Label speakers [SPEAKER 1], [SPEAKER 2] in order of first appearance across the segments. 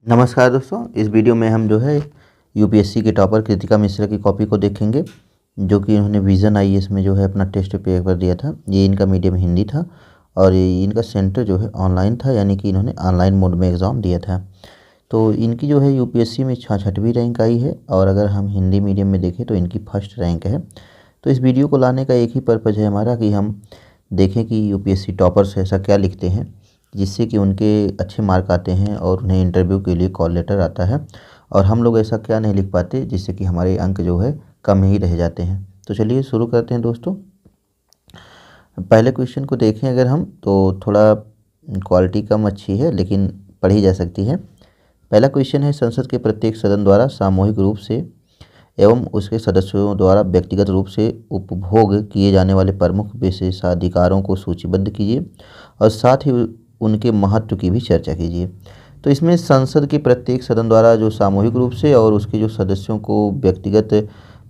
[SPEAKER 1] नमस्कार दोस्तों, इस वीडियो में हम जो है यूपीएससी के टॉपर कृतिका मिश्रा की कॉपी को देखेंगे, जो कि इन्होंने विज़न आईएएस में जो है अपना टेस्ट पेपर दिया था। ये इनका मीडियम हिंदी था और ये इनका सेंटर जो है ऑनलाइन था, यानी कि इन्होंने ऑनलाइन मोड में एग्ज़ाम दिया था। तो इनकी जो है यूपीएससी में 66वीं रैंक आई है और अगर हम हिंदी मीडियम में देखें तो इनकी फर्स्ट रैंक है। तो इस वीडियो को लाने का एक ही पर्पज़ है हमारा कि हम देखें कि यूपीएससी टॉपर्स ऐसा क्या लिखते हैं जिससे कि उनके अच्छे मार्क आते हैं और उन्हें इंटरव्यू के लिए कॉल लेटर आता है, और हम लोग ऐसा क्या नहीं लिख पाते जिससे कि हमारे अंक जो है कम ही रह जाते हैं। तो चलिए शुरू करते हैं दोस्तों। पहले क्वेश्चन को देखें अगर हम, तो थोड़ा क्वालिटी कम अच्छी है लेकिन पढ़ी जा सकती है। पहला क्वेश्चन है, संसद के प्रत्येक सदन द्वारा सामूहिक रूप से एवं उसके सदस्यों द्वारा व्यक्तिगत रूप से उपभोग किए जाने वाले प्रमुख विशेषाधिकारों को सूचीबद्ध कीजिए और साथ ही उनके महत्व की भी चर्चा कीजिए। तो इसमें संसद के प्रत्येक सदन द्वारा जो सामूहिक रूप से और उसके जो सदस्यों को व्यक्तिगत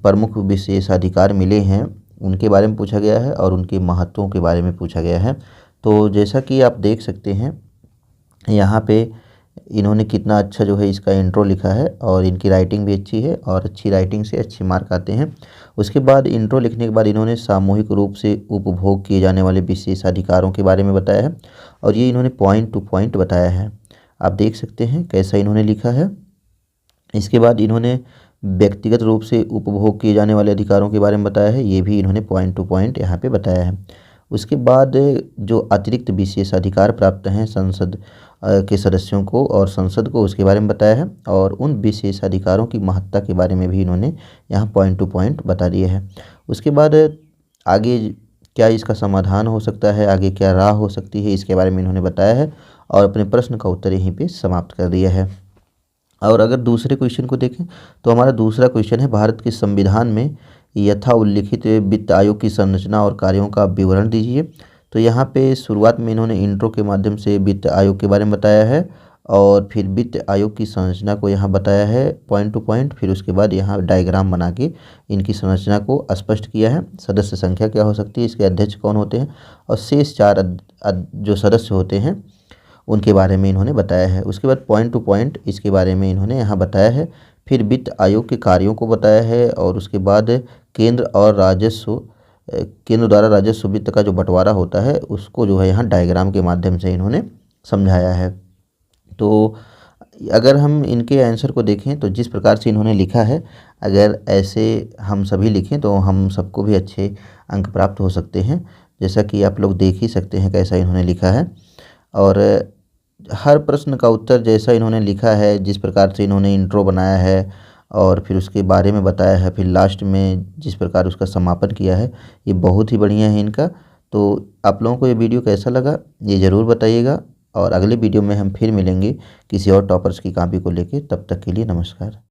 [SPEAKER 1] प्रमुख विशेषाधिकार मिले हैं उनके बारे में पूछा गया है और उनके महत्वों के बारे में पूछा गया है। तो जैसा कि आप देख सकते हैं यहाँ पे इन्होंने कितना अच्छा जो है इसका इंट्रो लिखा है और इनकी राइटिंग भी अच्छी है और अच्छी राइटिंग से अच्छे मार्क आते हैं। उसके बाद इंट्रो लिखने के बाद इन्होंने सामूहिक रूप से उपभोग किए जाने वाले विशेषाधिकारों के बारे में बताया है और ये इन्होंने पॉइंट टू पॉइंट बताया है। आप देख सकते हैं कैसा इन्होंने लिखा है। इसके बाद इन्होंने व्यक्तिगत रूप से उपभोग किए जाने वाले अधिकारों के बारे में बताया है, ये भी इन्होंने पॉइंट टू पॉइंट यहाँ पे बताया है। उसके बाद जो अतिरिक्त विशेषाधिकार प्राप्त हैं संसद के सदस्यों को और संसद को, उसके बारे में बताया है और उन विशेषाधिकारों की महत्ता के बारे में भी इन्होंने यहाँ पॉइंट टू पॉइंट बता दिया है। उसके बाद आगे क्या इसका समाधान हो सकता है, आगे क्या राह हो सकती है, इसके बारे में इन्होंने बताया है और अपने प्रश्न का उत्तर यहीं पे समाप्त कर दिया है। और अगर दूसरे क्वेश्चन को देखें तो हमारा दूसरा क्वेश्चन है, भारत के संविधान में यथा उल्लिखित वित्त आयोग की संरचना और कार्यों का विवरण दीजिए। तो यहाँ पे शुरुआत में इन्होंने इंट्रो के माध्यम से वित्त आयोग के बारे में बताया है और फिर वित्त आयोग की संरचना को यहाँ बताया है पॉइंट टू पॉइंट। फिर उसके बाद यहाँ डायग्राम बना के इनकी संरचना को स्पष्ट किया है। सदस्य संख्या क्या हो सकती है, इसके अध्यक्ष कौन होते हैं और शेष 4 जो सदस्य होते हैं उनके बारे में इन्होंने बताया है। उसके बाद पॉइंट टू पॉइंट इसके बारे में इन्होंने यहाँ बताया है। फिर वित्त आयोग के कार्यों को बताया है और उसके बाद केंद्र द्वारा राजस्व वित्त का जो बंटवारा होता है उसको जो है यहाँ डायग्राम के माध्यम से इन्होंने समझाया है। तो अगर हम इनके आंसर को देखें तो जिस प्रकार से इन्होंने लिखा है, अगर ऐसे हम सभी लिखें तो हम सबको भी अच्छे अंक प्राप्त हो सकते हैं। जैसा कि आप लोग देख ही सकते हैं कैसा इन्होंने लिखा है और हर प्रश्न का उत्तर जैसा इन्होंने लिखा है, जिस प्रकार से इन्होंने इंट्रो बनाया है और फिर उसके बारे में बताया है, फिर लास्ट में जिस प्रकार उसका समापन किया है, ये बहुत ही बढ़िया है इनका। तो आप लोगों को ये वीडियो कैसा लगा ये ज़रूर बताइएगा और अगले वीडियो में हम फिर मिलेंगे किसी और टॉपर्स की कॉपी को लेके। तब तक के लिए नमस्कार।